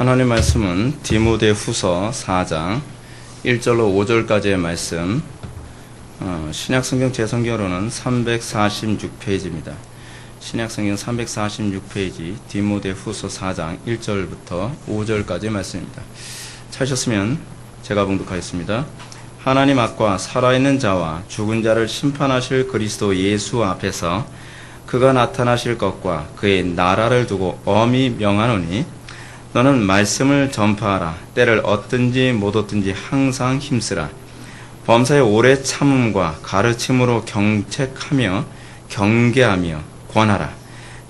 하나님 말씀은 디모데후서 4장 1절로 5절까지의 말씀, 신약성경 제 성경으로는 346페이지입니다. 신약성경 346페이지 디모데후서 4장 1절부터 5절까지의 말씀입니다. 찾으셨으면 제가 봉독하겠습니다. 하나님 앞과 살아있는 자와 죽은 자를 심판하실 그리스도 예수 앞에서 그가 나타나실 것과 그의 나라를 두고 엄히 명하노니 너는 말씀을 전파하라. 때를 얻든지 못 얻든지 항상 힘쓰라. 범사의 오래 참음과 가르침으로 경책하며 경계하며 권하라.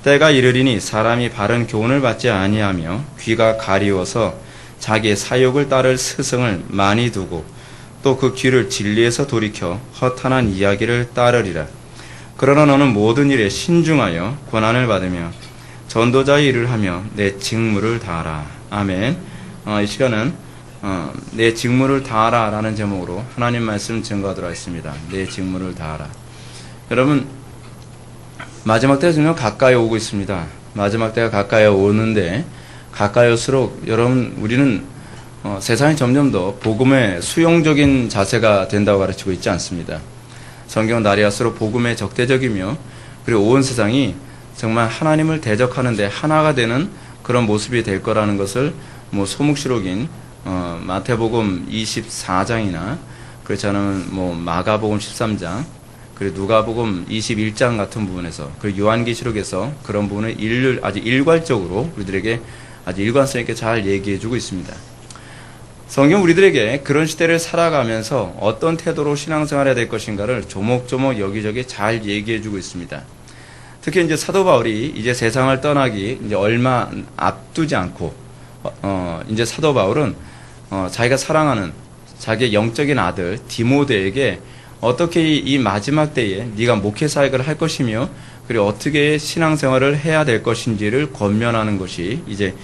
때가 이르리니 사람이 바른 교훈을 받지 아니하며 귀가 가리워서 자기의 사욕을 따를 스승을 많이 두고 또 그 귀를 진리에서 돌이켜 허탄한 이야기를 따르리라. 그러나 너는 모든 일에 신중하여 권한을 받으며 전도자의 일을 하며 내 직무를 다하라. 아멘. 이 시간은 내 직무를 다하라 라는 제목으로 하나님 말씀 증거하도록 하겠습니다. 내 직무를 다하라. 여러분, 마지막 때가 점점 가까이 오고 있습니다. 마지막 때가 가까이 오는데 가까이 올수록 여러분, 우리는 세상이 점점 더 복음의 수용적인 자세가 된다고 가르치고 있지 않습니다. 성경은 날이 갈수록 복음의 적대적이며 그리고 온 세상이 정말 하나님을 대적하는데 하나가 되는 그런 모습이 될 거라는 것을 소묵시록인 마태복음 24장이나 그렇지 않으면 마가복음 13장 그리고 누가복음 21장 같은 부분에서 그리고 요한계시록에서 그런 부분을 아주 일괄적으로 우리들에게 아주 일관성 있게 잘 얘기해주고 있습니다. 성경 우리들에게 그런 시대를 살아가면서 어떤 태도로 신앙생활해야 될 것인가를 조목조목 여기저기 잘 얘기해주고 있습니다. 특히 이제 사도 바울이 이제 세상을 떠나기 이제 얼마 앞두지 않고 이제 사도 바울은 자기가 사랑하는 자기의 영적인 아들 디모데에게 어떻게 이 마지막 때에 네가 목회 사역을 할 것이며 그리고 어떻게 신앙생활을 해야 될 것인지를 권면하는 것이 이제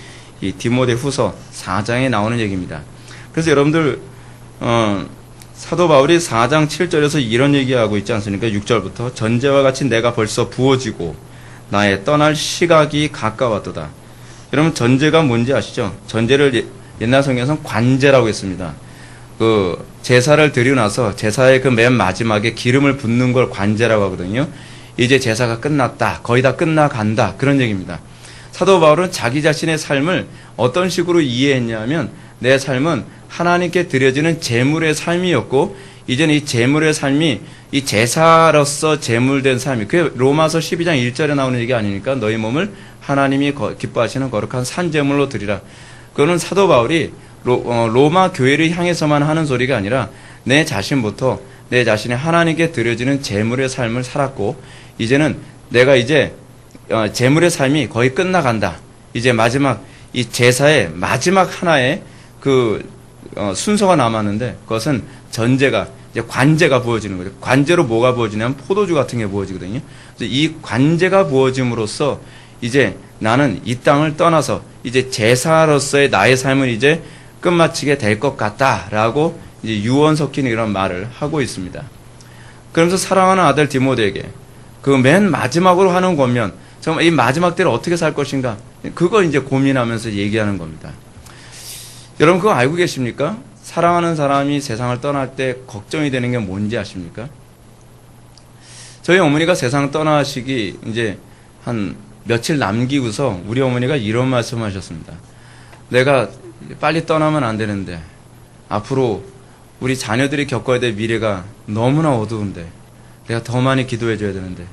이 디모데후서 4장에 나오는 얘기입니다. 그래서 여러분들 사도 바울이 4장 7절에서 이런 얘기하고 있지 않습니까? 6절부터 전제와 같이 내가 벌써 부어지고 나의 떠날 시각이 가까웠도다. 여러분, 전제가 뭔지 아시죠? 전제를 옛날 성경에서는 관제라고 했습니다. 그 제사를 드리고 나서 제사의 그 맨 마지막에 기름을 붓는 걸 관제라고 하거든요. 이제 제사가 끝났다. 거의 다 끝나간다. 그런 얘기입니다. 사도 바울은 자기 자신의 삶을 어떤 식으로 이해했냐면 내 삶은 하나님께 드려지는 제물의 삶이었고 이제는 이 제물의 삶이 이 제사로서 제물된 삶이 그게 로마서 12장 1절에 나오는 얘기 아닙니까? 너희 몸을 하나님이 기뻐하시는 거룩한 산제물로 드리라. 그거는 사도 바울이 로마 교회를 향해서만 하는 소리가 아니라 내 자신부터 내 자신이 하나님께 드려지는 제물의 삶을 살았고 이제는 내가 이제 제물의 삶이 거의 끝나간다. 이제 마지막 이 제사의 마지막 하나의 그 순서가 남았는데 그것은 전제가 이제 관제가 부어지는 거죠. 관제로 뭐가 부어지냐면 포도주 같은 게 부어지거든요. 그래서 이 관제가 부어짐으로써 이제 나는 이 땅을 떠나서 이제 제사로서의 나의 삶을 이제 끝마치게 될 것 같다라고 이제 유언 섞인 이런 말을 하고 있습니다. 그러면서 사랑하는 아들 디모데에게 그 맨 마지막으로 하는 권면, 정말 이 마지막 때를 어떻게 살 것인가, 그거 이제 고민하면서 얘기하는 겁니다. 여러분, 그거 알고 계십니까? 사랑하는 사람이 세상을 떠날 때 걱정이 되는 게 뭔지 아십니까? 저희 어머니가 세상 떠나시기 이제 한 며칠 남기고서 우리 어머니가 이런 말씀을 하셨습니다. 내가 빨리 떠나면 안 되는데 앞으로 우리 자녀들이 겪어야 될 미래가 너무나 어두운데 내가 더 많이 기도해 줘야 되는데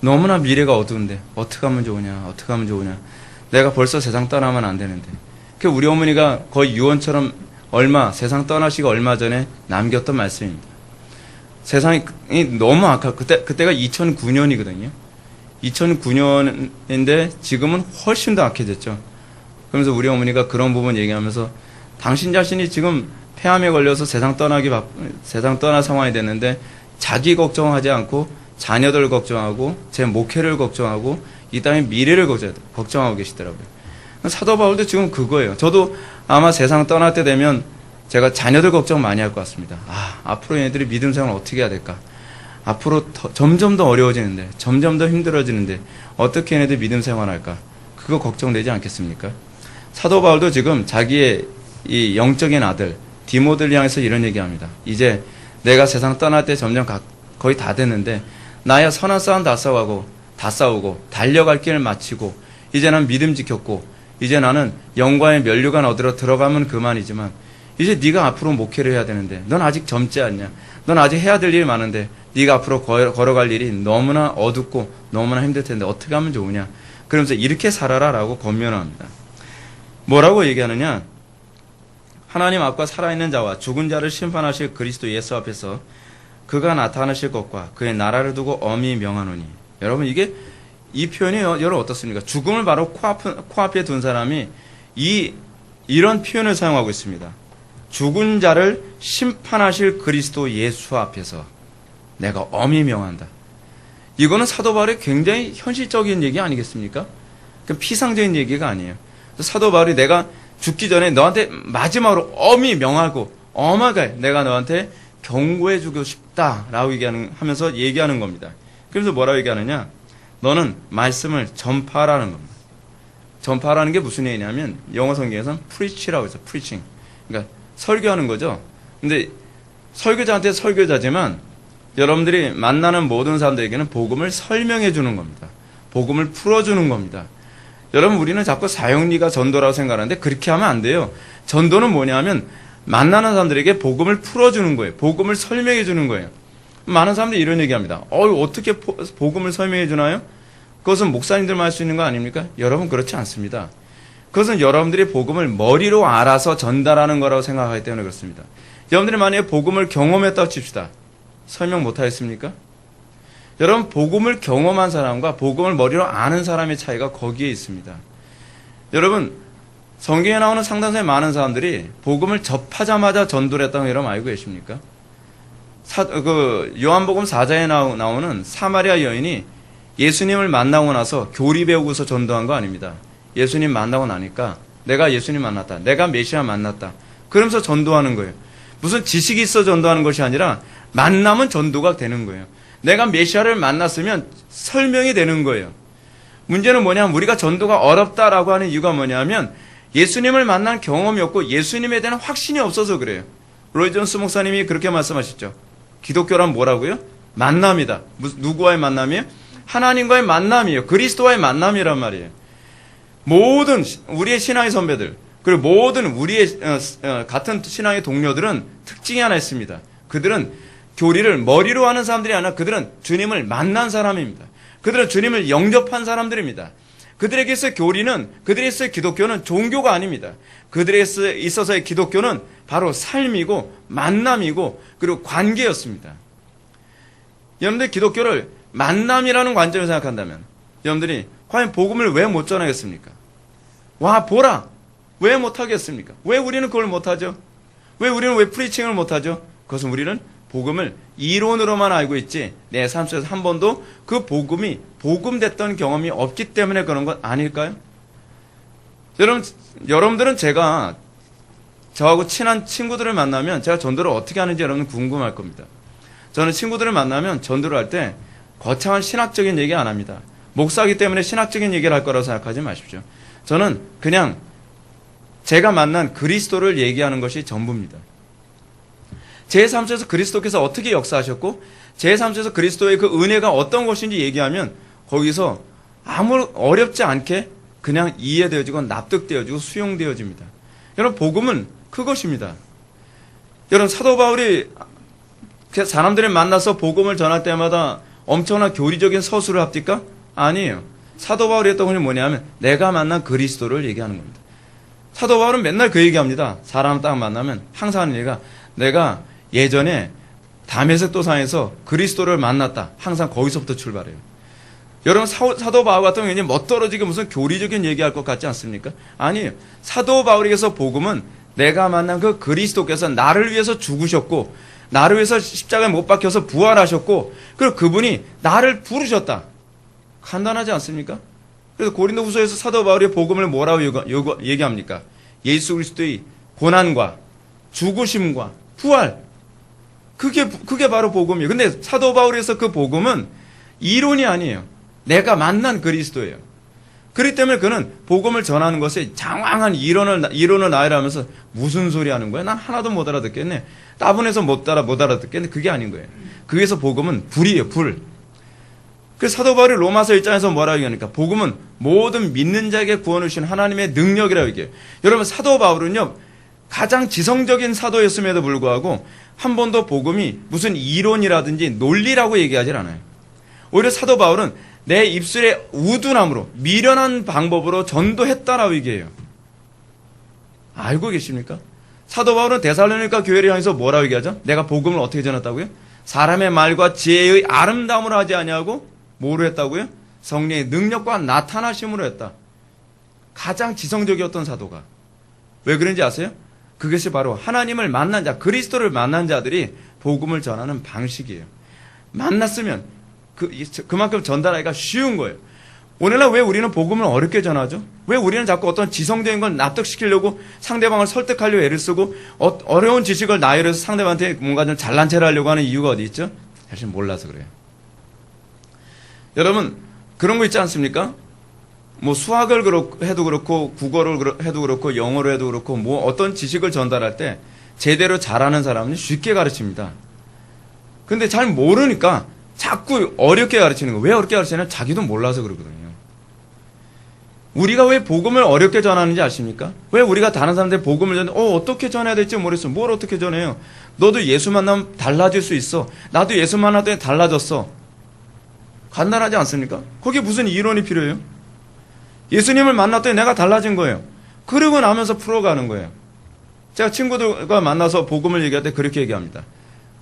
너무나 미래가 어두운데 어떻게 하면 좋으냐 내가 벌써 세상 떠나면 안 되는데 그 우리 어머니가 거의 유언처럼 세상 떠나시기 얼마 전에 남겼던 말씀입니다. 세상이 너무 그때가 2009년이거든요. 2009년인데 지금은 훨씬 더 악해졌죠. 그러면서 우리 어머니가 그런 부분 얘기하면서 당신 자신이 지금 폐암에 걸려서 세상 떠날 상황이 됐는데 자기 걱정하지 않고 자녀들 걱정하고 제 목회를 걱정하고 이 땅의 미래를 걱정하고 계시더라고요. 사도 바울도 지금 그거예요. 저도 아마 세상 떠날 때 되면 제가 자녀들 걱정 많이 할 것 같습니다. 앞으로 얘네들이 믿음 생활을 어떻게 해야 될까? 앞으로 점점 더 어려워지는데, 점점 더 힘들어지는데 어떻게 얘네들 믿음 생활할까? 그거 걱정되지 않겠습니까? 사도 바울도 지금 자기의 이 영적인 아들 디모데를 향해서 이런 얘기합니다. 이제 내가 세상 떠날 때 점점 거의 다 됐는데 나야 선한 싸움 다 싸우고 달려갈 길을 마치고 이제 난 믿음 지켰고 이제 나는 영광의 면류관 얻으러 들어가면 그만이지만 이제 네가 앞으로 목회를 해야 되는데 넌 아직 젊지 않냐? 넌 아직 해야 될 일이 많은데 네가 앞으로 걸어갈 일이 너무나 어둡고 너무나 힘들 텐데 어떻게 하면 좋으냐? 그러면서 이렇게 살아라라고 권면합니다. 뭐라고 얘기하느냐? 하나님 앞과 살아있는 자와 죽은 자를 심판하실 그리스도 예수 앞에서 그가 나타나실 것과 그의 나라를 두고 엄히 명하노니. 여러분 이게 이 표현이 여러분 어떻습니까? 죽음을 바로 코앞에 둔 사람이 이런 표현을 사용하고 있습니다. 죽은 자를 심판하실 그리스도 예수 앞에서 내가 엄히 명한다. 이거는 사도 바울의 굉장히 현실적인 얘기 아니겠습니까? 피상적인 얘기가 아니에요. 사도 바울이 내가 죽기 전에 너한테 마지막으로 엄히 명하고 엄하게 내가 너한테 경고해 주고 싶다라고 하면서 얘기하는 겁니다. 그래서 뭐라고 얘기하느냐? 너는 말씀을 전파하라는 겁니다. 전파하라는 게 무슨 얘기냐면 영어 성경에서는 preach라고 해서 preaching. 그러니까 설교하는 거죠. 근데 설교자한테 설교자지만 여러분들이 만나는 모든 사람들에게는 복음을 설명해 주는 겁니다. 복음을 풀어주는 겁니다. 여러분 우리는 자꾸 사형리가 전도라고 생각하는데 그렇게 하면 안 돼요. 전도는 뭐냐면 만나는 사람들에게 복음을 풀어주는 거예요. 복음을 설명해 주는 거예요. 많은 사람들이 이런 얘기합니다. 어떻게 복음을 설명해 주나요? 그것은 목사님들만 할 수 있는 거 아닙니까? 여러분 그렇지 않습니다. 그것은 여러분들이 복음을 머리로 알아서 전달하는 거라고 생각하기 때문에 그렇습니다. 여러분들이 만약에 복음을 경험했다고 칩시다. 설명 못하겠습니까? 여러분 복음을 경험한 사람과 복음을 머리로 아는 사람의 차이가 거기에 있습니다. 여러분 성경에 나오는 상당히 많은 사람들이 복음을 접하자마자 전도를 했다는 거 여러분 알고 계십니까? 요한복음 4장에 나오는 사마리아 여인이 예수님을 만나고 나서 교리 배우고서 전도한 거 아닙니다. 예수님 만나고 나니까 내가 예수님 만났다. 내가 메시아 만났다. 그러면서 전도하는 거예요. 무슨 지식이 있어 전도하는 것이 아니라 만나면 전도가 되는 거예요. 내가 메시아를 만났으면 설명이 되는 거예요. 문제는 뭐냐면 우리가 전도가 어렵다라고 하는 이유가 뭐냐면 예수님을 만난 경험이 없고 예수님에 대한 확신이 없어서 그래요. 로이 존스 목사님이 그렇게 말씀하셨죠. 기독교란 뭐라고요? 만남이다. 누구와의 만남이에요? 하나님과의 만남이에요. 그리스도와의 만남이란 말이에요. 모든 우리의 신앙의 선배들 그리고 모든 우리의 같은 신앙의 동료들은 특징이 하나 있습니다. 그들은 교리를 머리로 하는 사람들이 아니라 그들은 주님을 만난 사람입니다. 그들은 주님을 영접한 사람들입니다. 그들에게 있어서 교리는 그들에게 있어서 기독교는 종교가 아닙니다. 그들에게 있어서의 기독교는 바로 삶이고 만남이고 그리고 관계였습니다. 여러분들 기독교를 만남이라는 관점에서 생각한다면 여러분들이 과연 복음을 왜 못 전하겠습니까? 와 보라 왜 못하겠습니까? 왜 우리는 그걸 못하죠? 왜 우리는 프리칭을 못하죠? 그것은 우리는 복음을 이론으로만 알고 있지 내 삶 속에서 한 번도 그 복음이 복음됐던 경험이 없기 때문에 그런 것 아닐까요? 여러분들은 제가 저하고 친한 친구들을 만나면 제가 전도를 어떻게 하는지 여러분 궁금할 겁니다. 저는 친구들을 만나면 전도를 할 때 거창한 신학적인 얘기 안 합니다. 목사이기 때문에 신학적인 얘기를 할 거라고 생각하지 마십시오. 저는 그냥 제가 만난 그리스도를 얘기하는 것이 전부입니다. 제 삶 속에서 그리스도께서 어떻게 역사하셨고 제 삶 속에서 그리스도의 그 은혜가 어떤 것인지 얘기하면 거기서 아무 어렵지 않게 그냥 이해되어지고 납득되어지고 수용되어집니다. 여러분 복음은 그것입니다. 여러분 사도 바울이 사람들을 만나서 복음을 전할 때마다 엄청난 교리적인 서술을 합니까? 아니에요. 사도 바울이 했던 것이 뭐냐면 내가 만난 그리스도를 얘기하는 겁니다. 사도 바울은 맨날 그 얘기합니다. 사람 딱 만나면 항상 하는 얘기가 내가 예전에 다메섹 도상에서 그리스도를 만났다. 항상 거기서부터 출발해요. 여러분 사도 바울 같은 경우는 멋떨어지게 무슨 교리적인 얘기할 것 같지 않습니까? 아니에요. 사도 바울에게서 복음은 내가 만난 그 그리스도께서 나를 위해서 죽으셨고 나를 위해서 십자가에 못 박혀서 부활하셨고 그리고 그분이 나를 부르셨다. 간단하지 않습니까? 그래서 고린도후서에서 사도 바울의 복음을 뭐라고 얘기합니까? 예수 그리스도의 고난과 죽으심과 부활. 그게 바로 복음이에요. 근데 사도 바울에서 그 복음은 이론이 아니에요. 내가 만난 그리스도예요. 그렇기 때문에 그는 복음을 전하는 것에 장황한 이론을 나열하면서 무슨 소리 하는 거야? 난 하나도 못 알아듣겠네. 따분해서 못 알아듣겠네. 그게 아닌 거예요. 그래서 복음은 불이에요, 불. 그 사도 바울이 로마서 1장에서 뭐라고 얘기하니까 복음은 모든 믿는 자에게 구원을 주신 하나님의 능력이라고 얘기해요. 여러분, 사도 바울은요, 가장 지성적인 사도였음에도 불구하고 한 번도 복음이 무슨 이론이라든지 논리라고 얘기하지 않아요. 오히려 사도 바울은 내 입술에 우둔함으로 미련한 방법으로 전도했다라고 얘기해요. 알고 계십니까? 사도 바울은 데살로니가 교회를 향해서 뭐라고 얘기하죠? 내가 복음을 어떻게 전했다고요? 사람의 말과 지혜의 아름다움으로 하지 아니하고 뭐로 했다고요? 성령의 능력과 나타나심으로 했다. 가장 지성적이었던 사도가. 왜 그런지 아세요? 그것이 바로 하나님을 만난 자, 그리스도를 만난 자들이 복음을 전하는 방식이에요. 만났으면 그만큼 전달하기가 쉬운 거예요. 오늘날 왜 우리는 복음을 어렵게 전하죠? 왜 우리는 자꾸 어떤 지성적인 걸 납득시키려고 상대방을 설득하려고 애를 쓰고 어려운 지식을 나열해서 상대방한테 뭔가 좀 잘난 체를 하려고 하는 이유가 어디 있죠? 사실 몰라서 그래요. 여러분, 그런 거 있지 않습니까? 뭐 수학을 해도 그렇고 국어를 해도 그렇고 영어를 해도 그렇고 뭐 어떤 지식을 전달할 때 제대로 잘하는 사람은 쉽게 가르칩니다. 근데 잘 모르니까 자꾸 어렵게 가르치는 거예요. 왜 어렵게 가르치냐면 자기도 몰라서 그러거든요. 우리가 왜 복음을 어렵게 전하는지 아십니까? 왜 우리가 다른 사람들의 복음을 전해 어떻게 전해야 될지 모르겠어. 뭘 어떻게 전해요? 너도 예수 만나면 달라질 수 있어. 나도 예수 만났더니 달라졌어. 간단하지 않습니까? 거기에 무슨 이론이 필요해요? 예수님을 만났더니 내가 달라진 거예요. 그러고 나면서 풀어가는 거예요. 제가 친구들과 만나서 복음을 얘기할 때 그렇게 얘기합니다.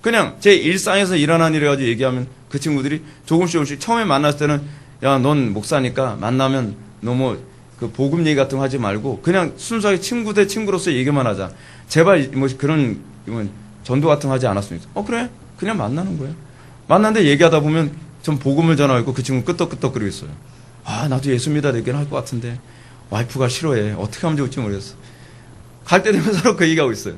그냥 제 일상에서 일어난 일을 가지고 얘기하면 그 친구들이 조금씩 처음에 만났을 때는 야, 넌 목사니까 만나면 너무 그 복음 얘기 같은 거 하지 말고 그냥 순수하게 친구 대 친구로서 얘기만 하자. 제발 뭐 그런 전도 같은 거 하지 않았으면 그래? 그냥 만나는 거예요. 만났는데 얘기하다 보면 전 복음을 전하고 그 친구 끄떡끄떡 그러고 있어요. 나도 예수 믿어야 되긴 할 것 같은데 와이프가 싫어해. 어떻게 하면 좋을지 모르겠어. 갈 때 되면 서로 그 얘기하고 있어요.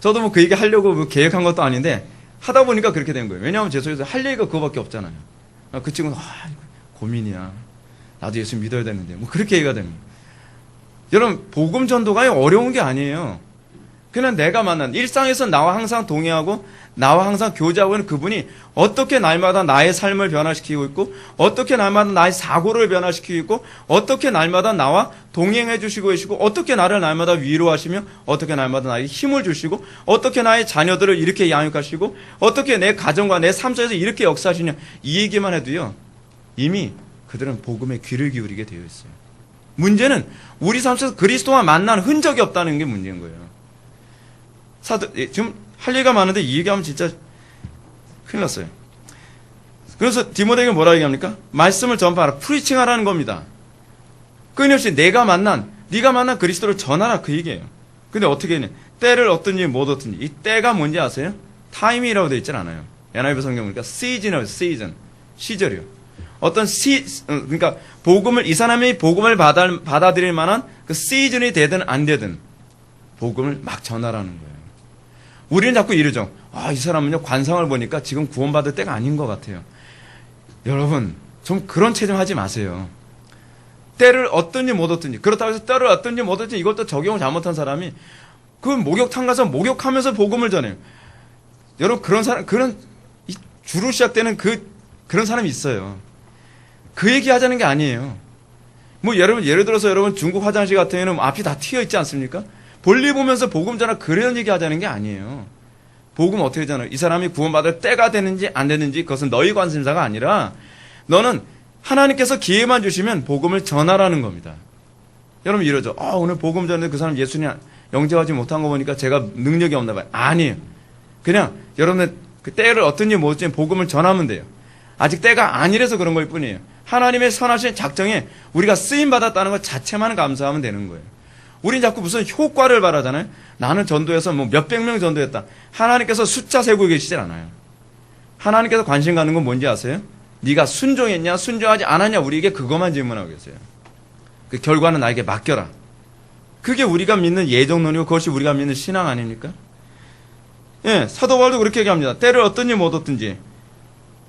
저도 뭐 그 얘기 하려고 뭐 계획한 것도 아닌데 하다 보니까 그렇게 된 거예요. 왜냐하면 제 속에서 할 얘기가 그거밖에 없잖아요. 그 친구는 고민이야. 나도 예수 믿어야 되는데 뭐 그렇게 얘기가 됩니다. 여러분, 복음 전도가 어려운 게 아니에요. 그냥 내가 만난 일상에서 나와 항상 동의하고 나와 항상 교제하고 있는 그분이 어떻게 날마다 나의 삶을 변화시키고 있고 어떻게 날마다 나의 사고를 변화시키고 있고 어떻게 날마다 나와 동행해 주시고 계시고 어떻게 나를 날마다 위로하시며 어떻게 날마다 나에게 힘을 주시고 어떻게 나의 자녀들을 이렇게 양육하시고 어떻게 내 가정과 내 삶 속에서 이렇게 역사하시냐, 이 얘기만 해도요 이미 그들은 복음에 귀를 기울이게 되어 있어요. 문제는 우리 삶 속에서 그리스도와 만난 흔적이 없다는 게 문제인 거예요. 지금 할 얘기가 많은데 이 얘기하면 진짜 큰일 났어요. 그래서 디모데에게 뭐라 얘기합니까? 말씀을 전파하라. 프리칭하라는 겁니다. 끊임없이 네가 만난 그리스도를 전하라, 그 얘기예요. 근데 어떻게 했냐? 때를 얻든지 못 얻든지. 이 때가 뭔지 아세요? 타임이라고 되어 있질 않아요. NIV 성경 보니까 시즌이라고 시즌. 시절이요. 그러니까 이 사람이 복음을 받아들일 만한 그 시즌이 되든 안 되든 복음을 막 전하라는 거예요. 우리는 자꾸 이러죠. 이 사람은요, 관상을 보니까 지금 구원받을 때가 아닌 것 같아요. 여러분, 좀 그런 체념하지 마세요. 때를 얻든지 못 얻든지. 그렇다고 해서 때를 얻든지 못 얻든지 이것도 적용을 잘못한 사람이 그 목욕탕 가서 목욕하면서 복음을 전해요. 여러분, 주로 시작되는 그런 사람이 있어요. 그 얘기 하자는 게 아니에요. 뭐 예를 들어서 여러분 중국 화장실 같은 경우는 앞이 다 튀어 있지 않습니까? 볼일 보면서 복음 전하 그런 얘기 하자는 게 아니에요. 복음 어떻게 전하? 이 사람이 구원받을 때가 되는지 안 되는지 그것은 너희 관심사가 아니라 너는 하나님께서 기회만 주시면 복음을 전하라는 겁니다. 여러분 이러죠. 오늘 복음 전에 그 사람 예수님 영접하지 못한 거 보니까 제가 능력이 없나 봐요. 아니에요. 그냥 여러분의 그 때를 어떤지 모르지만 복음을 전하면 돼요. 아직 때가 아니라서 그런 걸 뿐이에요. 하나님의 선하신 작정에 우리가 쓰임받았다는 것 자체만 감사하면 되는 거예요. 우린 자꾸 무슨 효과를 바라잖아요. 나는 전도해서 뭐 몇백 명 전도했다. 하나님께서 숫자 세고 계시질 않아요. 하나님께서 관심 갖는 건 뭔지 아세요? 네가 순종했냐 순종하지 않았냐 우리에게 그것만 질문하고 계세요. 그 결과는 나에게 맡겨라. 그게 우리가 믿는 예정론이고 그것이 우리가 믿는 신앙 아닙니까? 예, 사도 바울도 그렇게 얘기합니다. 때를 얻든지 못 얻든지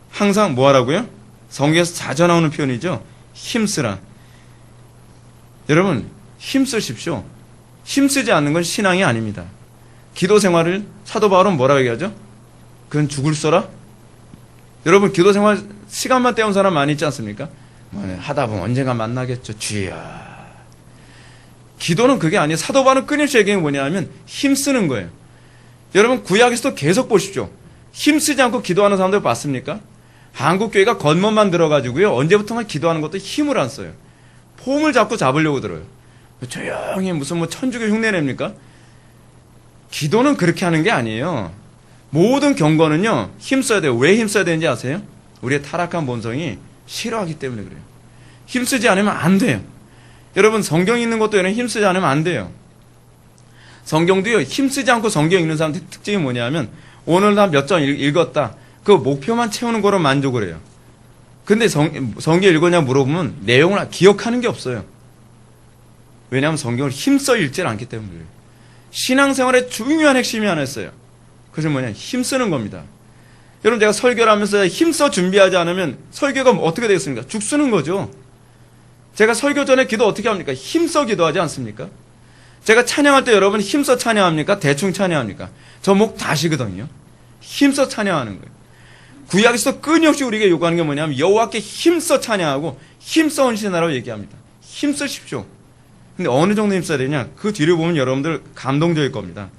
항상 뭐 하라고요? 성경에서 자주 나오는 표현이죠. 힘쓰라. 여러분 힘쓰십시오. 힘쓰지 않는 건 신앙이 아닙니다. 기도 생활을 사도 바울은 뭐라고 얘기하죠? 그건 죽을 써라? 여러분 기도 생활 시간만 때운 사람 많이 있지 않습니까? 하다 보면 언젠가 만나겠죠. 주여. 기도는 그게 아니에요. 사도 바울은 끊임없이 얘기한 게 뭐냐면 힘쓰는 거예요. 여러분 구약에서도 계속 보십시오. 힘쓰지 않고 기도하는 사람들 봤습니까? 한국교회가 겉멋만 들어가지고요. 언제부턴가 기도하는 것도 힘을 안 써요. 폼을 자꾸 잡으려고 들어요. 조용히 무슨 뭐 천주교 흉내냅니까? 기도는 그렇게 하는 게 아니에요. 모든 경건은요. 힘써야 돼요. 왜 힘써야 되는지 아세요? 우리의 타락한 본성이 싫어하기 때문에 그래요. 힘쓰지 않으면 안 돼요. 여러분 성경 읽는 것도 여러분 힘쓰지 않으면 안 돼요. 성경도요. 힘쓰지 않고 성경 읽는 사람들 특징이 뭐냐면 오늘 나 몇 장 읽었다. 그 목표만 채우는 거로 만족을 해요. 근데 성경 읽었냐 물어보면 내용을 기억하는 게 없어요. 왜냐하면 성경을 힘써 읽지 않기 때문에 그래요. 신앙생활의 중요한 핵심이 하나 있어요. 그것은 뭐냐? 힘쓰는 겁니다. 여러분 제가 설교를 하면서 힘써 준비하지 않으면 설교가 어떻게 되겠습니까? 죽쓰는 거죠. 제가 설교 전에 기도 어떻게 합니까? 힘써 기도하지 않습니까? 제가 찬양할 때 여러분 힘써 찬양합니까? 대충 찬양합니까? 저 목 다시거든요. 힘써 찬양하는 거예요. 구약에서 끊임없이 우리에게 요구하는 게 뭐냐면 여호와께 힘써 찬양하고 힘써 헌신하라고 얘기합니다. 힘쓰십시오. 근데 어느 정도 힘써야 되냐? 그 뒤를 보면 여러분들 감동적일 겁니다.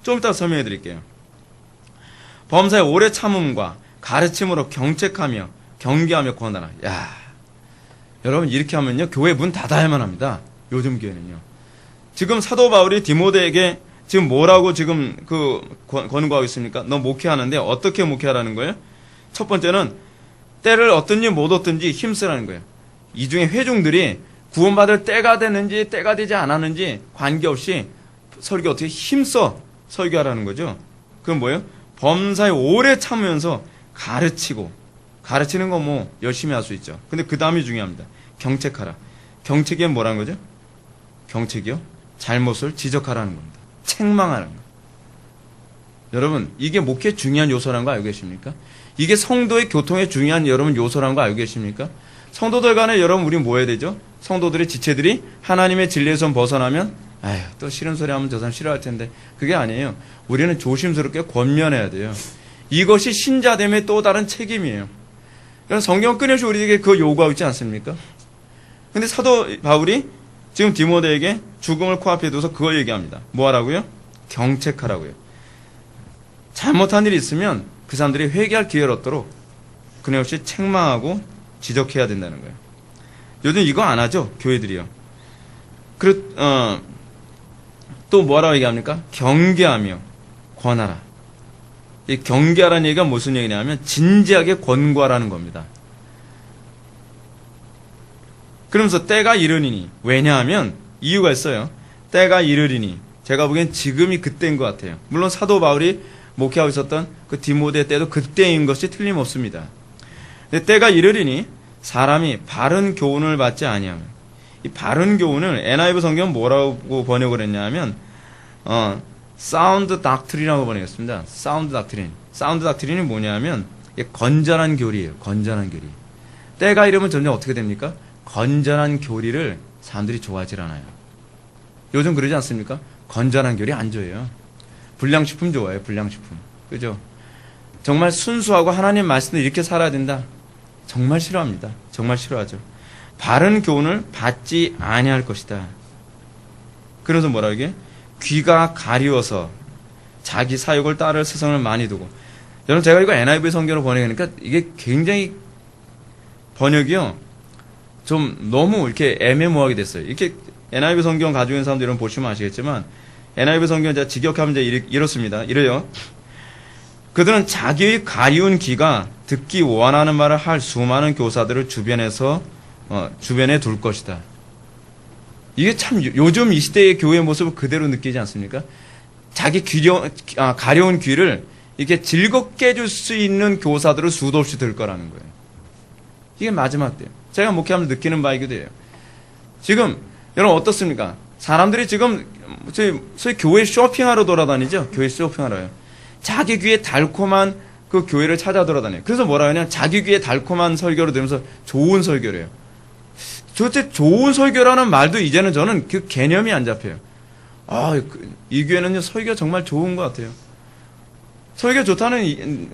좀 이따 설명해 드릴게요. 범사의 오래 참음과 가르침으로 경책하며 경계하며 권하라. 야, 여러분 이렇게 하면요 교회 문 닫아야만 합니다. 요즘 교회는요. 지금 사도 바울이 디모데에게 지금 뭐라고 지금 권고하고 있습니까? 너 목회하는데 어떻게 목회하라는 거예요? 첫 번째는 때를 얻든지 못 얻든지 힘쓰라는 거예요. 이 중에 회중들이 구원받을 때가 됐는지 때가 되지 않았는지 관계없이 설교 어떻게 힘써 설교하라는 거죠. 그건 뭐예요? 범사에 오래 참으면서 가르치고 가르치는 거 뭐 열심히 할 수 있죠. 근데 그 다음이 중요합니다. 경책하라. 경책이 뭐라는 거죠? 경책이요? 잘못을 지적하라는 겁니다. 책망하는 거. 여러분 이게 목회의 중요한 요소라는 거 알고 계십니까? 이게 성도의 교통에 중요한 여러분 요소라는 거 알고 계십니까? 성도들 간에 여러분 우리 뭐 해야 되죠? 성도들의 지체들이 하나님의 진리에서 벗어나면 아휴 또 싫은 소리 하면 저 사람 싫어할 텐데 그게 아니에요. 우리는 조심스럽게 권면해야 돼요. 이것이 신자됨의 또 다른 책임이에요. 성경 끊임없이 우리에게 그거 요구하고 있지 않습니까? 근데 사도 바울이 지금 디모데에게 죽음을 코앞에 둬서 그걸 얘기합니다. 뭐 하라고요? 경책하라고요. 잘못한 일이 있으면 그 사람들이 회개할 기회를 얻도록 끊임없이 책망하고 지적해야 된다는 거예요. 요즘 이거 안 하죠? 교회들이요. 또 뭐라고 얘기합니까? 경계하며 권하라. 이 경계하라는 얘기가 무슨 얘기냐면 진지하게 권고하라는 겁니다. 그러면서 때가 이르리니 왜냐하면 이유가 있어요. 때가 이르리니 제가 보기엔 지금이 그때인 것 같아요. 물론 사도 바울이 목회하고 있었던 그 디모데 때도 그때인 것이 틀림없습니다. 근데 때가 이르리니 사람이 바른 교훈을 받지 아니하면 이 바른 교훈을 NIV 성경은 뭐라고 번역을 했냐면 사운드 닥트린이라고 번역했습니다. 사운드 닥트린. 사운드 닥트린이 뭐냐면 건전한 교리예요. 건전한 교리. 때가 이르면 점점 어떻게 됩니까? 건전한 교리를 사람들이 좋아하질 않아요. 요즘 그러지 않습니까? 건전한 교리 안 좋아해요. 불량식품 좋아해요. 불량식품. 그죠? 정말 순수하고 하나님 말씀을 이렇게 살아야 된다. 정말 싫어합니다. 정말 싫어하죠. 바른 교훈을 받지 아니할 것이다. 그래서 뭐라 이게? 귀가 가리워서 자기 사욕을 따를 스승을 많이 두고. 여러분 제가 이거 NIV 성경으로 번역하니까 이게 굉장히 번역이요. 좀 너무 이렇게 애매모호하게 됐어요. 이렇게 NIV 성경 가지고 있는 사람들 여러분 보시면 아시겠지만 NIV 성경 제가 직역하면 이제 이렇습니다. 이래요. 그들은 자기의 가리운 귀가 듣기 원하는 말을 할 수많은 교사들을 주변에 둘 것이다. 이게 참 요즘 이 시대의 교회의 모습을 그대로 느끼지 않습니까? 자기 가려운 귀를 이렇게 즐겁게 해줄 수 있는 교사들을 수도 없이 들 거라는 거예요. 이게 마지막 때예요. 제가 목회하면서 느끼는 바이기도 해요. 지금 여러분 어떻습니까? 사람들이 지금 소위 교회 쇼핑하러 돌아다니죠. 교회 쇼핑하러요. 자기 귀에 달콤한 그 교회를 찾아 돌아다녀요. 그래서 뭐라 하냐? 자기 귀에 달콤한 설교를 들으면서 좋은 설교를 해요. 도대체 좋은 설교라는 말도 이제는 저는 그 개념이 안 잡혀요. 이 교회는요, 설교 정말 좋은 것 같아요. 설교 좋다는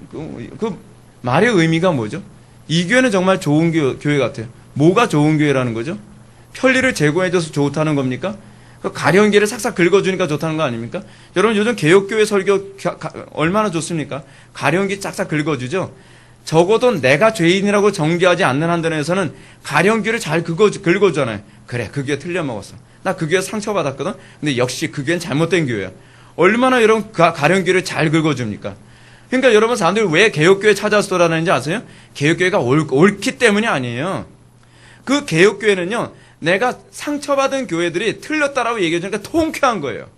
그 말의 의미가 뭐죠? 이 교회는 정말 좋은 교회 같아요. 뭐가 좋은 교회라는 거죠? 편리를 제공해줘서 좋다는 겁니까? 가려운 길을 싹싹 긁어주니까 좋다는 거 아닙니까? 여러분 요즘 개혁교회 설교 얼마나 좋습니까? 가려운 길 싹싹 긁어주죠? 적어도 내가 죄인이라고 정죄하지 않는 한도에서는 가려운 길을 잘 긁어주잖아요. 그래, 그 교회 틀려먹었어. 나 그 교회 상처받았거든? 근데 역시 그 교회는 잘못된 교회야. 얼마나 여러분 가려운 길을 잘 긁어줍니까? 그러니까 여러분 사람들이 왜 개혁교회 찾아서 돌아다니는지 아세요? 개혁교회가 옳기 때문이 아니에요. 그 개혁교회는요, 내가 상처받은 교회들이 틀렸다라고 얘기해주니까 통쾌한 거예요.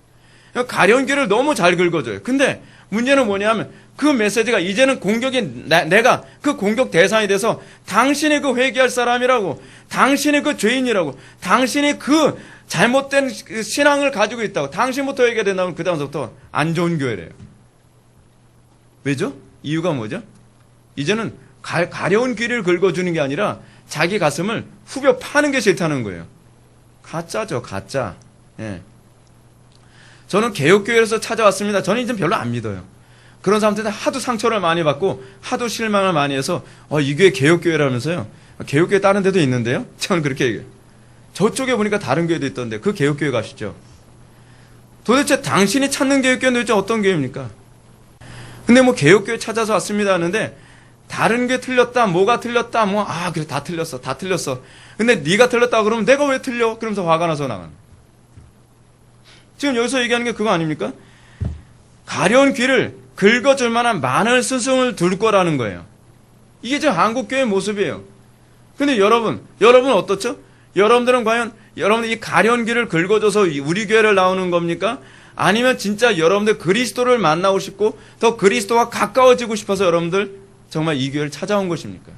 가려운 길을 너무 잘 긁어줘요. 근데 문제는 뭐냐면 그 메시지가 이제는 공격이 내가 그 공격 대상이 돼서 당신이 그 회개할 사람이라고, 당신이 그 죄인이라고, 당신이 그 잘못된 신앙을 가지고 있다고, 당신부터 회개가 된다면 그 다음부터 안 좋은 교회래요. 왜죠? 이유가 뭐죠? 이제는 가려운 길을 긁어주는 게 아니라 자기 가슴을 후벼 파는 게 싫다는 거예요. 가짜죠, 가짜. 예. 저는 개혁교회에서 찾아왔습니다. 저는 이제 별로 안 믿어요. 그런 사람들은 하도 상처를 많이 받고 하도 실망을 많이 해서 이 교회 개혁교회라면서요. 개혁교회 다른 데도 있는데요. 저는 그렇게 얘기해요. 저쪽에 보니까 다른 교회도 있던데 그 개혁교회 가시죠. 도대체 당신이 찾는 개혁교회는 도대체 어떤 교회입니까? 근데 뭐 개혁교회 찾아서 왔습니다 하는데 다른 게 틀렸다, 뭐가 틀렸다, 그래 다 틀렸어. 근데 네가 틀렸다 그러면 내가 왜 틀려? 그러면서 화가 나서 나가는. 지금 여기서 얘기하는 게 그거 아닙니까? 가려운 귀를 긁어줄 만한 많은 스승을 둘 거라는 거예요. 이게 지금 한국교회의 모습이에요. 근데 여러분 어떻죠? 여러분들은 과연 여러분들 이 가려운 귀를 긁어줘서 우리 교회를 나오는 겁니까? 아니면 진짜 여러분들 그리스도를 만나고 싶고 더 그리스도와 가까워지고 싶어서 여러분들 정말 이 교회를 찾아온 것입니까?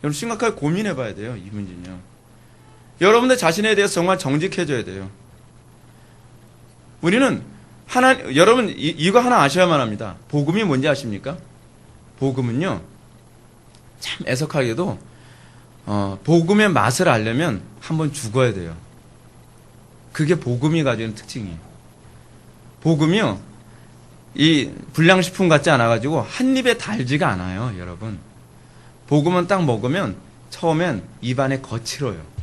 여러분 심각하게 고민해 봐야 돼요. 이 문제는요. 여러분들 자신에 대해서 정말 정직해져야 돼요. 우리는 여러분 이거 하나 아셔야만 합니다. 복음이 뭔지 아십니까? 복음은요, 참 애석하게도 복음의 맛을 알려면 한번 죽어야 돼요. 그게 복음이 가지는 특징이에요. 복음이요, 이 불량식품 같지 않아가지고 한 입에 달지가 않아요, 여러분. 복음은 딱 먹으면 처음엔 입안에 거칠어요.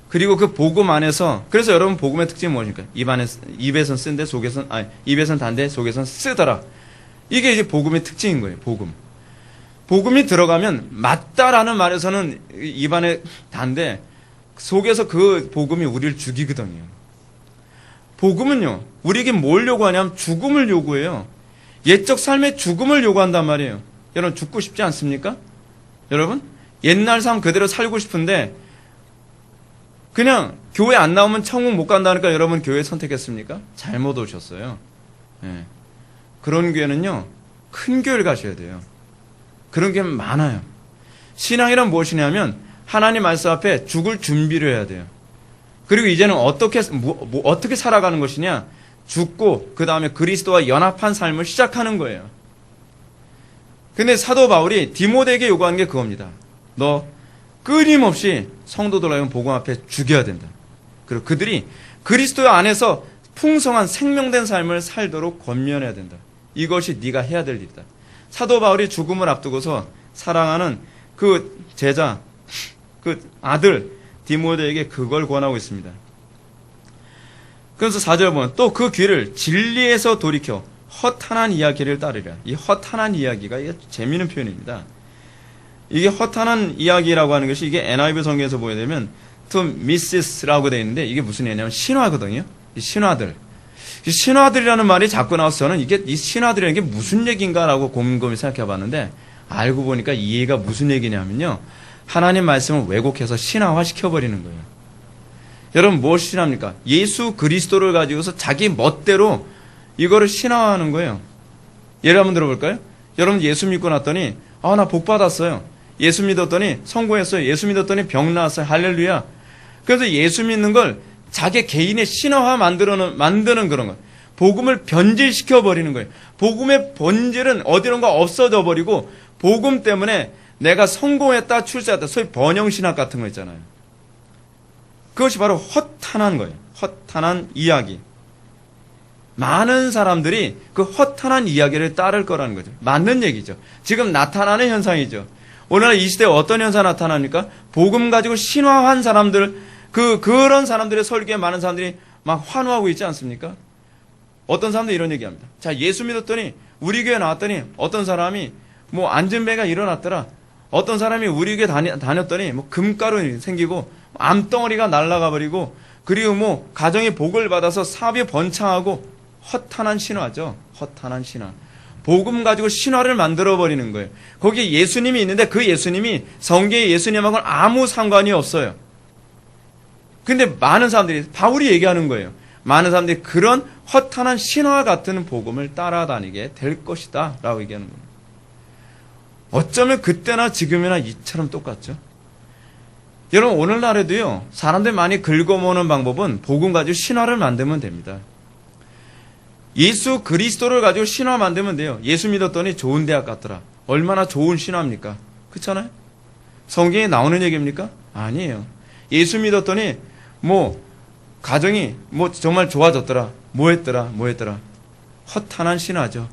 그리고 그 복음 안에서, 그래서 여러분 복음의 특징이 무엇입니까? 입에선 쓴데 입에선 단데 속에선 쓰더라. 이게 이제 복음의 특징인 거예요, 복음. 복음이 들어가면 맞다라는 말에서는 입안에 단데 속에서 그 복음이 우리를 죽이거든요. 복음은요, 우리에게 뭘 요구하냐면 죽음을 요구해요. 옛적 삶의 죽음을 요구한단 말이에요. 여러분 죽고 싶지 않습니까? 여러분 옛날 삶 그대로 살고 싶은데 그냥 교회 안 나오면 천국 못 간다니까 여러분 교회 선택했습니까? 잘못 오셨어요. 예. 그런 교회는요, 큰 교회를 가셔야 돼요. 그런 게 많아요. 신앙이란 무엇이냐면 하나님 말씀 앞에 죽을 준비를 해야 돼요. 그리고 이제는 어떻게 살아가는 것이냐? 죽고 그 다음에 그리스도와 연합한 삶을 시작하는 거예요. 근데 사도 바울이 디모데에게 요구하는 게 그겁니다. 너 끊임없이 성도들을 복음 앞에 죽여야 된다. 그리고 그들이 그리스도 안에서 풍성한 생명된 삶을 살도록 권면해야 된다. 이것이 네가 해야 될 일이다. 사도 바울이 죽음을 앞두고서 사랑하는 그 제자, 그 아들 디모데에게 그걸 권하고 있습니다. 그래서 4절 보면 또 그 귀를 진리에서 돌이켜 허탄한 이야기를 따르라. 이 허탄한 이야기가 이게 재미있는 표현입니다. 이게 허탄한 이야기라고 하는 것이 이게 NIV 성경에서 보게 되면 to miss라고 되어 있는데 이게 무슨 얘기냐면 신화거든요. 이 신화들. 이 신화들이라는 말이 자꾸 나와서 저는 이 신화들이라는 게 무슨 얘기인가라고 곰곰이 생각해 봤는데 알고 보니까 이 얘기가 무슨 얘기냐면요, 하나님 말씀을 왜곡해서 신화화 시켜버리는 거예요. 여러분 무엇이 신화입니까? 예수 그리스도를 가지고서 자기 멋대로 이거를 신화화하는 거예요. 예를 한번 들어볼까요? 여러분 예수 믿고 났더니 나 복 받았어요. 예수 믿었더니 성공했어요. 예수 믿었더니 병 나았어요. 할렐루야. 그래서 예수 믿는 걸 자기 개인의 신화화 만드는 그런 거예요. 복음을 변질시켜 버리는 거예요. 복음의 본질은 어디론가 없어져 버리고 복음 때문에 내가 성공했다, 출세했다, 소위 번영신학 같은 거 있잖아요. 그것이 바로 허탄한 거예요. 허탄한 이야기. 많은 사람들이 그 허탄한 이야기를 따를 거라는 거죠. 맞는 얘기죠. 지금 나타나는 현상이죠. 오늘날 이 시대에 어떤 현상이 나타납니까? 복음 가지고 신화한 사람들, 그런 사람들의 설교에 많은 사람들이 막 환호하고 있지 않습니까? 어떤 사람들이 이런 얘기합니다. 자, 예수 믿었더니 우리 교회 나왔더니 어떤 사람이 뭐 안전배가 일어났더라. 어떤 사람이 우리 교회 다녔더니 뭐 금가루 생기고 암덩어리가 날아가 버리고 그리고 뭐 가정의 복을 받아서 사업이 번창하고 허탄한 신화죠. 허탄한 신화. 복음 가지고 신화를 만들어 버리는 거예요. 거기에 예수님이 있는데 그 예수님이 성경의 예수님하고는 아무 상관이 없어요. 근데 많은 사람들이 바울이 얘기하는 거예요. 많은 사람들이 그런 허탄한 신화 같은 복음을 따라다니게 될 것이다 라고 얘기하는 겁니다. 어쩌면 그때나 지금이나 이처럼 똑같죠. 여러분 오늘날에도요. 사람들이 많이 긁어모으는 방법은 복음 가지고 신화를 만들면 됩니다. 예수 그리스도를 가지고 신화 만들면 돼요. 예수 믿었더니 좋은 대학 갔더라. 얼마나 좋은 신화입니까? 그렇잖아요? 성경에 나오는 얘기입니까? 아니에요. 예수 믿었더니 뭐 가정이 뭐 정말 좋아졌더라. 뭐 했더라. 허탄한 신화죠.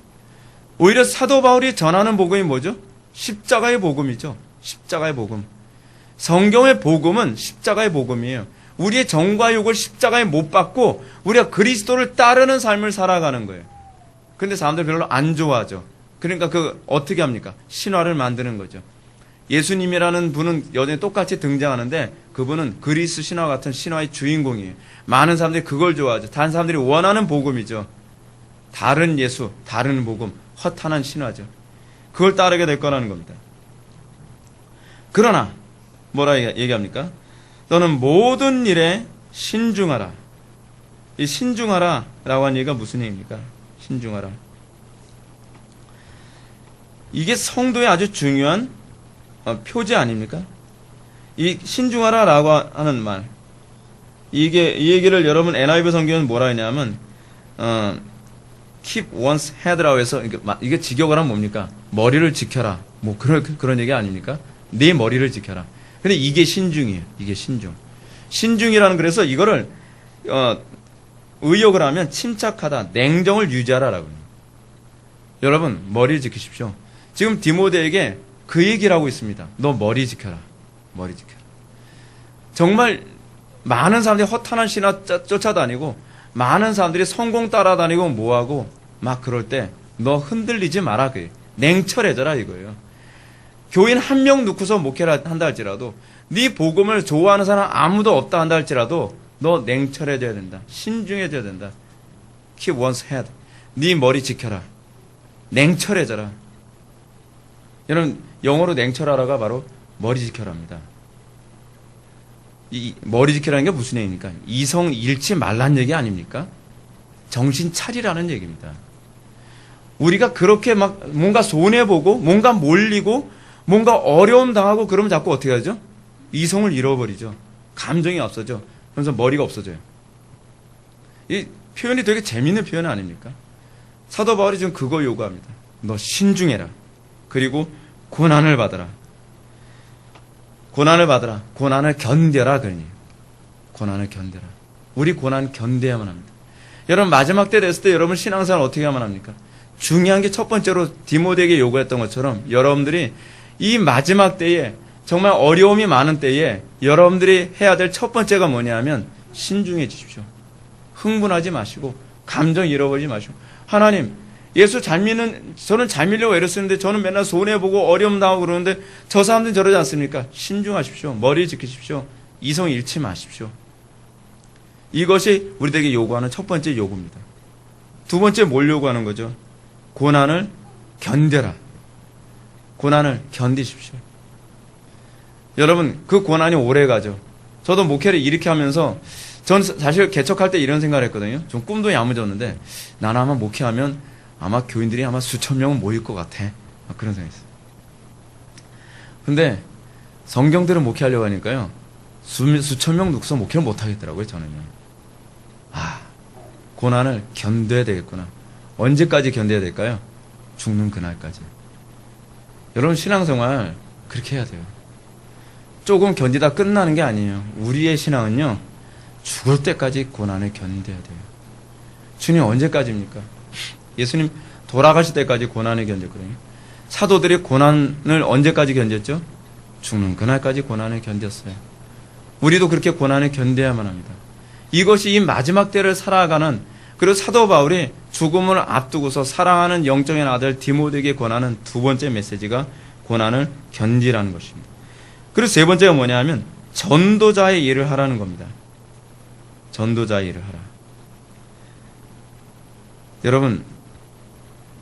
오히려 사도 바울이 전하는 복음이 뭐죠? 십자가의 복음이죠. 십자가의 복음. 성경의 복음은 십자가의 복음이에요. 우리의 정과 욕을 십자가에 못 박고 우리가 그리스도를 따르는 삶을 살아가는 거예요. 근데 사람들 별로 안 좋아하죠. 그러니까 어떻게 합니까? 신화를 만드는 거죠. 예수님이라는 분은 여전히 똑같이 등장하는데 그분은 그리스 신화 같은 신화의 주인공이에요. 많은 사람들이 그걸 좋아하죠. 다른 사람들이 원하는 복음이죠. 다른 예수, 다른 복음, 허탄한 신화죠. 그걸 따르게 될 거라는 겁니다. 그러나 뭐라 얘기합니까? 너는 모든 일에 신중하라. 이 신중하라 라고 하는 얘기가 무슨 얘기입니까? 신중하라. 이게 성도의 아주 중요한 표제 아닙니까? 이 신중하라 라고 하는 말. 이 얘기를 여러분 NIV 성경은 뭐라 했냐면 keep one's head라고 해서 이게 직역을 하면 뭡니까? 머리를 지켜라. 뭐 그런 얘기 아닙니까? 네 머리를 지켜라. 근데 이게 신중이에요. 이게 신중. 신중이라는 그래서 이거를 의역을 하면 침착하다, 냉정을 유지하라라고 해요. 여러분 머리를 지키십시오. 지금 디모데에게 그 얘기를 하고 있습니다. 너 머리 지켜라. 머리 지켜라. 정말 많은 사람들이 허탄한 신화 쫓아다니고 많은 사람들이 성공 따라다니고 뭐하고 막 그럴 때 너 흔들리지 마라. 그게 냉철해져라 이거예요. 교인 한 명 놓고서 목회를 한다 할지라도 네 복음을 좋아하는 사람 아무도 없다 한다 할지라도 너 냉철해져야 된다. 신중해져야 된다. Keep one's head. 네 머리 지켜라. 냉철해져라. 여러분 영어로 냉철하라가 바로 머리 지켜라입니다. 이 머리 지키라는 게 무슨 얘기입니까? 이성 잃지 말란 얘기 아닙니까? 정신 차리라는 얘기입니다. 우리가 그렇게 막 뭔가 손해보고 뭔가 몰리고 뭔가 어려움 당하고 그러면 자꾸 어떻게 하죠? 이성을 잃어버리죠. 감정이 없어져. 그래서 머리가 없어져요. 이 표현이 되게 재밌는 표현 아닙니까? 사도 바울이 지금 그거 요구합니다. 너 신중해라. 그리고 고난을 받아라. 고난을 받아라. 고난을 견뎌라. 그러니 고난을 견뎌라. 우리 고난 견뎌야만 합니다. 여러분 마지막 때 됐을 때 여러분 신앙생활 어떻게 하면 합니까? 중요한 게 첫 번째로 디모데에게 요구했던 것처럼 여러분들이 이 마지막 때에 정말 어려움이 많은 때에 여러분들이 해야 될 첫 번째가 뭐냐면 신중해지십시오. 흥분하지 마시고 감정 잃어버리지 마시고 하나님 예수 잘 믿는 저는 잘 믿려고 애를 쓰는데 저는 맨날 손해보고 어려움 당하고 그러는데 저 사람들은 저러지 않습니까? 신중하십시오. 머리 지키십시오. 이성 잃지 마십시오. 이것이 우리에게 요구하는 첫 번째 요구입니다. 두 번째 뭘 요구하는 거죠? 고난을 견뎌라. 고난을 견디십시오. 여러분 그 고난이 오래 가죠. 저도 목회를 이렇게 하면서 전 사실 개척할 때 이런 생각을 했거든요. 좀 꿈도 야무졌는데 나는 아마 목회하면 아마 교인들이 아마 수천 명은 모일 것 같아. 그런 생각이 있어요. 근데 성경대로 목회하려고 하니까요. 수천 명 놓고서 목회를 못하겠더라고요. 저는요. 고난을 견뎌야 되겠구나. 언제까지 견뎌야 될까요? 죽는 그날까지. 여러분 신앙생활 그렇게 해야 돼요. 조금 견디다 끝나는 게 아니에요. 우리의 신앙은요, 죽을 때까지 고난을 견뎌야 돼요. 주님 언제까지입니까? 예수님 돌아가실 때까지 고난을 견뎠거든요. 사도들이 고난을 언제까지 견뎠죠? 죽는 그날까지 고난을 견뎠어요. 우리도 그렇게 고난을 견뎌야만 합니다. 이것이 이 마지막 때를 살아가는, 그리고 사도 바울이 죽음을 앞두고서 사랑하는 영적인 아들 디모데에게 권하는 두 번째 메시지가 고난을 견디라는 것입니다. 그리고 세 번째가 뭐냐면 전도자의 일을 하라는 겁니다. 전도자의 일을 하라. 여러분,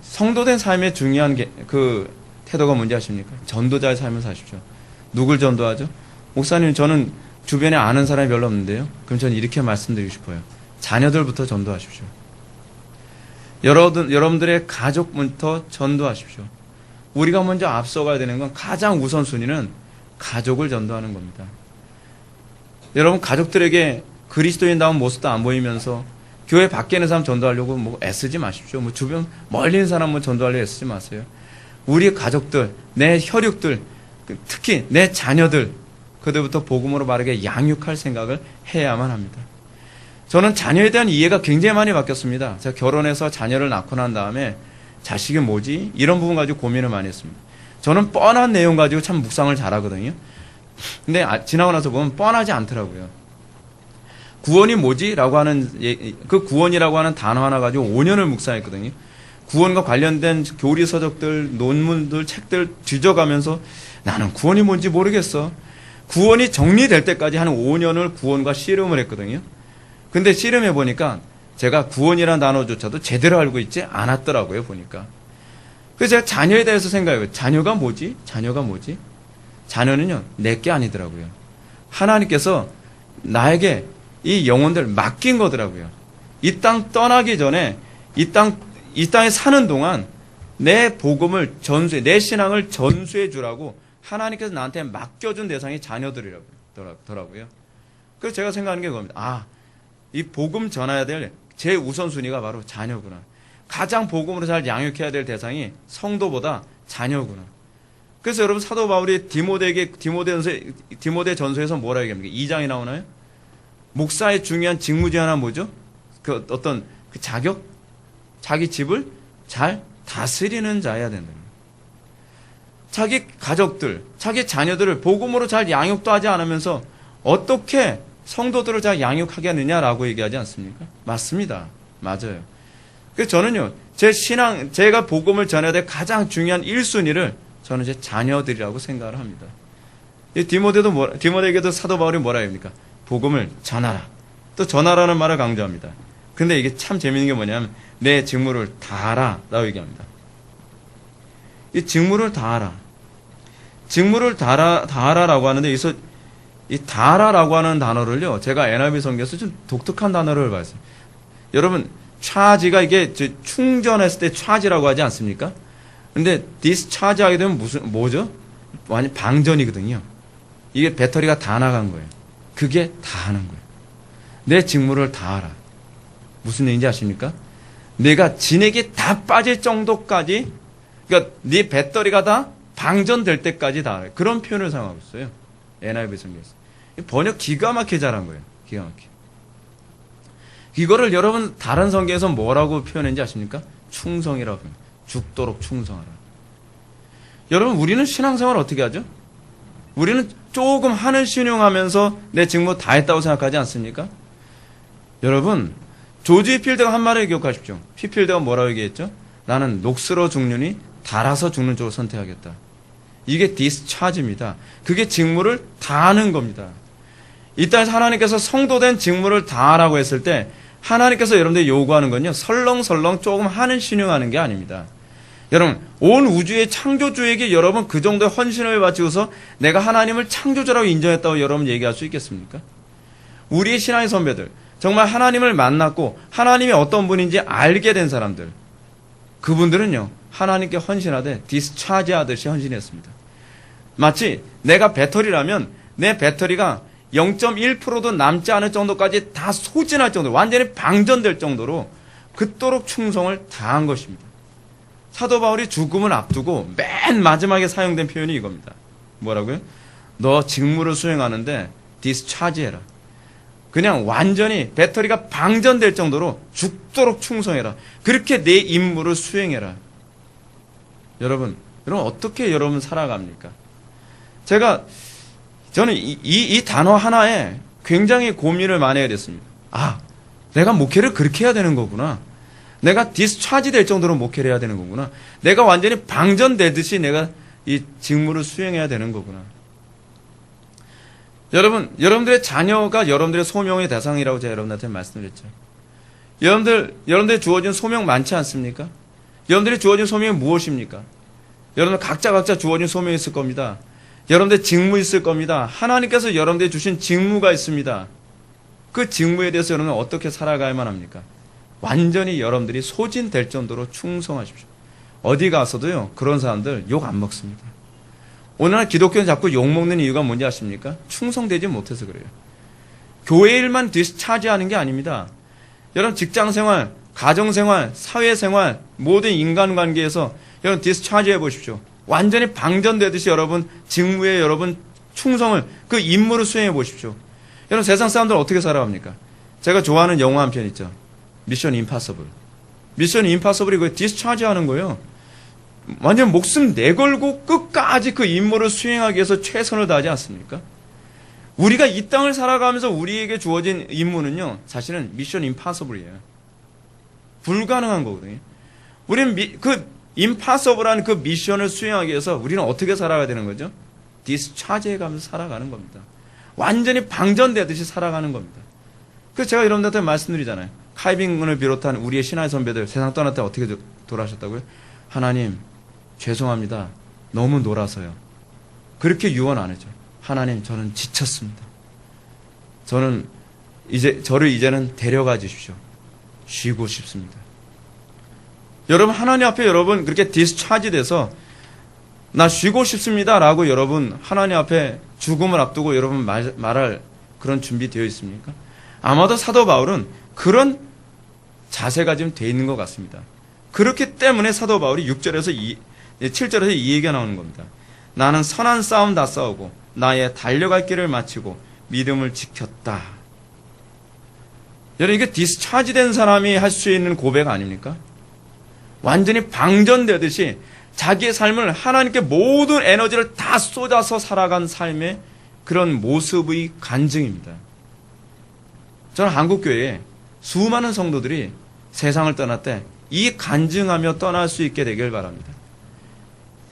성도된 삶의 중요한 그 태도가 뭔지 아십니까? 전도자의 삶을 사십시오. 누굴 전도하죠? 목사님, 저는 주변에 아는 사람이 별로 없는데요. 그럼 저는 이렇게 말씀드리고 싶어요. 자녀들부터 전도하십시오. 여러분들의 가족부터 전도하십시오. 우리가 먼저 앞서가야 되는 건, 가장 우선순위는 가족을 전도하는 겁니다. 여러분, 가족들에게 그리스도인다운 모습도 안 보이면서 교회 밖에 있는 사람 전도하려고 뭐 애쓰지 마십시오. 뭐 주변 멀리 있는 사람 뭐 전도하려고 애쓰지 마세요. 우리 가족들, 내 혈육들, 특히 내 자녀들, 그들부터 복음으로 바르게 양육할 생각을 해야만 합니다. 저는 자녀에 대한 이해가 굉장히 많이 바뀌었습니다. 제가 결혼해서 자녀를 낳고 난 다음에 자식이 뭐지? 이런 부분 가지고 고민을 많이 했습니다. 저는 뻔한 내용 가지고 참 묵상을 잘하거든요. 근데 지나고 나서 보면 뻔하지 않더라고요. 구원이 뭐지? 라고 하는, 그 구원이라고 하는 단어 하나 가지고 5년을 묵상했거든요. 구원과 관련된 교리 서적들, 논문들, 책들 뒤져가면서 나는 구원이 뭔지 모르겠어. 구원이 정리될 때까지 한 5년을 구원과 씨름을 했거든요. 근데 씨름해 보니까 제가 구원이라는 단어조차도 제대로 알고 있지 않았더라고요, 보니까. 그래서 제가 자녀에 대해서 생각해요. 자녀가 뭐지? 자녀가 뭐지? 자녀는요, 내게 아니더라고요. 하나님께서 나에게 이 영혼들 맡긴 거더라고요. 이 땅 떠나기 전에 이 땅에 사는 동안 내 복음을 전수해, 내 신앙을 전수해 주라고 하나님께서 나한테 맡겨준 대상이 자녀들이더라고요. 그래서 제가 생각하는 게 그겁니다. 이 복음 전해야 될 제 우선순위가 바로 자녀구나. 가장 복음으로 잘 양육해야 될 대상이 성도보다 자녀구나. 그래서 여러분, 사도 바울이 디모데 전서에서 뭐라고 얘기합니까? 2장에 나오나요? 목사의 중요한 직무 중 하나 뭐죠? 그 어떤 그 자격? 자기 집을 잘 다스리는 자여야 된다. 자기 가족들, 자기 자녀들을 복음으로 잘 양육도 하지 않으면서 어떻게 성도들을 잘 양육하게 하느냐라고 얘기하지 않습니까? 맞습니다. 맞아요. 그래서 저는요, 제가 복음을 전해야 될 가장 중요한 1순위를 저는 제 자녀들이라고 생각을 합니다. 디모데에게도 사도 바울이 뭐라 합니까? 복음을 전하라. 또 전하라는 말을 강조합니다. 근데 이게 참 재밌는 게 뭐냐면, 내 직무를 다하라 라고 얘기합니다. 이 직무를 다하라. 직무를 다하라라고 하는데, 여기서 이 다하라라고 하는 단어를요, 제가 NIV 성경에서 좀 독특한 단어를 봤어요. 여러분, 차지가 이게 충전했을 때 차지라고 하지 않습니까? 근데 디스차지 하게 되면 뭐죠? 완전 방전이거든요. 이게 배터리가 다 나간 거예요. 그게 다 하는 거예요. 내 직무를 다하라. 무슨 얘기인지 아십니까? 내가 진액이 다 빠질 정도까지, 그러니까 네 배터리가 다 방전될 때까지 다 하라. 그런 표현을 사용하고 있어요. NIV 성경에서. 번역 기가 막히게 잘한 거예요. 기가 막히게. 이거를 여러분 다른 성경에서 뭐라고 표현했는지 아십니까? 충성이라고 표현해요. 죽도록 충성하라. 여러분, 우리는 신앙생활 어떻게 하죠? 우리는 조금 하늘 신용하면서 내 직무 다 했다고 생각하지 않습니까? 여러분, 조지 휘필드가 한 말을 기억하십시오. 휘필드가 뭐라고 얘기했죠? 나는 녹슬어 죽느니 달아서 죽는 쪽을 선택하겠다. 이게 디스차지입니다. 그게 직무를 다하는 겁니다. 이 땅에서 하나님께서 성도된 직무를 다하라고 했을 때 하나님께서 여러분들이 요구하는 건요, 설렁설렁 조금 하는 신용하는 게 아닙니다. 여러분, 온 우주의 창조주에게 여러분 그 정도의 헌신을 바치고서 내가 하나님을 창조주라고 인정했다고 여러분 얘기할 수 있겠습니까? 우리의 신앙의 선배들, 정말 하나님을 만났고 하나님이 어떤 분인지 알게 된 사람들, 그분들은요, 하나님께 헌신하되 디스차지 하듯이 헌신했습니다. 마치 내가 배터리라면 내 배터리가 0.1%도 남지 않을 정도까지 다 소진할 정도로, 완전히 방전될 정도로 그토록 충성을 다한 것입니다. 사도 바울이 죽음을 앞두고 맨 마지막에 사용된 표현이 이겁니다. 뭐라고요? 너 직무를 수행하는데 디스차지해라. 그냥 완전히 배터리가 방전될 정도로 죽도록 충성해라. 그렇게 내 임무를 수행해라. 여러분 어떻게 여러분 살아갑니까? 저는 이 단어 하나에 굉장히 고민을 많이 해야 됐습니다. 아, 내가 목회를 그렇게 해야 되는 거구나. 내가 디스차지 될 정도로 목회를 해야 되는 거구나. 내가 완전히 방전되듯이 내가 이 직무를 수행해야 되는 거구나. 여러분들의 자녀가 여러분들의 소명의 대상이라고 제가 여러분한테 말씀드렸죠. 여러분들 주어진 소명 많지 않습니까? 여러분들이 주어진 소명이 무엇입니까? 여러분들 각자 주어진 소명이 있을 겁니다. 여러분들 직무 있을 겁니다. 하나님께서 여러분들이 주신 직무가 있습니다. 그 직무에 대해서 여러분은 어떻게 살아가야만 합니까? 완전히 여러분들이 소진될 정도로 충성하십시오. 어디 가서도요, 그런 사람들 욕 안 먹습니다. 오늘날 기독교는 자꾸 욕먹는 이유가 뭔지 아십니까? 충성되지 못해서 그래요. 교회 일만 디스차지하는 게 아닙니다. 여러분 직장생활, 가정생활, 사회생활, 모든 인간관계에서 여러분 디스차지 해보십시오. 완전히 방전되듯이 여러분 직무에 여러분 충성을 그 임무를 수행해 보십시오. 여러분 세상 사람들은 어떻게 살아갑니까? 제가 좋아하는 영화 한 편 있죠. 미션 임파서블. 미션 임파서블이 그 디스차지 하는 거예요. 완전 목숨 내걸고 끝까지 그 임무를 수행하기 위해서 최선을 다하지 않습니까? 우리가 이 땅을 살아가면서 우리에게 주어진 임무는요, 사실은 미션 임파서블이에요. 불가능한 거거든요. 우리는 그 임파서블한 그 미션을 수행하기 위해서 우리는 어떻게 살아가야 되는 거죠? 디스차지 해가면서 살아가는 겁니다. 완전히 방전되듯이 살아가는 겁니다. 그래서 제가 여러분들한테 말씀드리잖아요. 카이빙을 비롯한 우리의 신화의 선배들 세상 떠날 때 어떻게 돌아가셨다고요? 하나님 죄송합니다. 너무 놀아서요. 그렇게 유언 안 했죠. 하나님 저는 지쳤습니다. 저를 이제는 데려가 주십시오. 쉬고 싶습니다. 여러분 하나님 앞에 여러분 그렇게 디스차지 돼서 나 쉬고 싶습니다 라고 여러분 하나님 앞에 죽음을 앞두고 여러분 말할 그런 준비되어 있습니까? 아마도 사도 바울은 그런 자세가 지금 되어 있는 것 같습니다. 그렇기 때문에 사도 바울이 7절에서 이 얘기가 나오는 겁니다. 나는 선한 싸움 다 싸우고 나의 달려갈 길을 마치고 믿음을 지켰다. 여러분 이게 디스차지 된 사람이 할 수 있는 고백 아닙니까? 완전히 방전되듯이 자기의 삶을 하나님께 모든 에너지를 다 쏟아서 살아간 삶의 그런 모습의 간증입니다. 저는 한국교회에 수많은 성도들이 세상을 떠날 때 이 간증하며 떠날 수 있게 되길 바랍니다.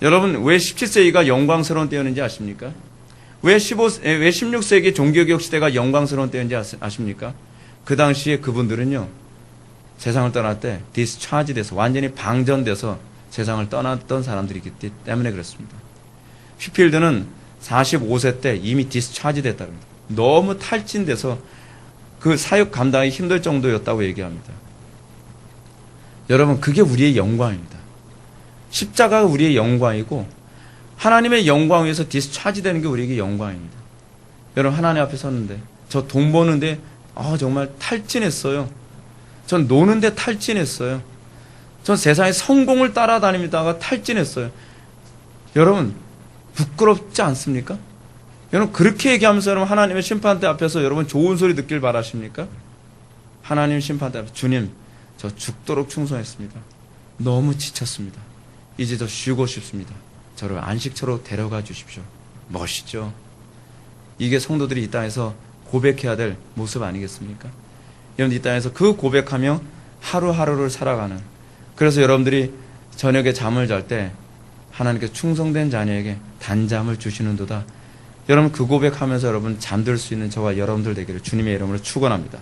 여러분 왜 17세기가 영광스러운 때였는지 아십니까? 왜 16세기 종교개혁 시대가 영광스러운 때였는지 아십니까? 그 당시에 그분들은요 세상을 떠날 때 디스차지 돼서 완전히 방전돼서 세상을 떠났던 사람들이기 때문에 그렇습니다. 휘필드는 45세 때 이미 디스차지 됐다고 합니다. 너무 탈진돼서 그 사역 감당하기 힘들 정도였다고 얘기합니다. 여러분 그게 우리의 영광입니다. 십자가가 우리의 영광이고 하나님의 영광 위에서 디스차지 되는 게 우리에게 영광입니다. 여러분 하나님 앞에 섰는데 저 돈 버는데 정말 탈진했어요. 전 노는데 탈진했어요. 전 세상의 성공을 따라다니다가 탈진했어요. 여러분 부끄럽지 않습니까? 여러분 그렇게 얘기하면서 여러분 하나님의 심판대 앞에서 여러분 좋은 소리 듣길 바라십니까? 하나님 심판대 앞에 주님 저 죽도록 충성했습니다. 너무 지쳤습니다. 이제 저 쉬고 싶습니다. 저를 안식처로 데려가 주십시오. 멋있죠? 이게 성도들이 이 땅에서 고백해야 될 모습 아니겠습니까? 여러분 이 땅에서 그 고백하며 하루하루를 살아가는, 그래서 여러분들이 저녁에 잠을 잘 때 하나님께 충성된 자녀에게 단잠을 주시는도다. 여러분 그 고백하면서 여러분 잠들 수 있는 저와 여러분들 되기를 주님의 이름으로 축원합니다.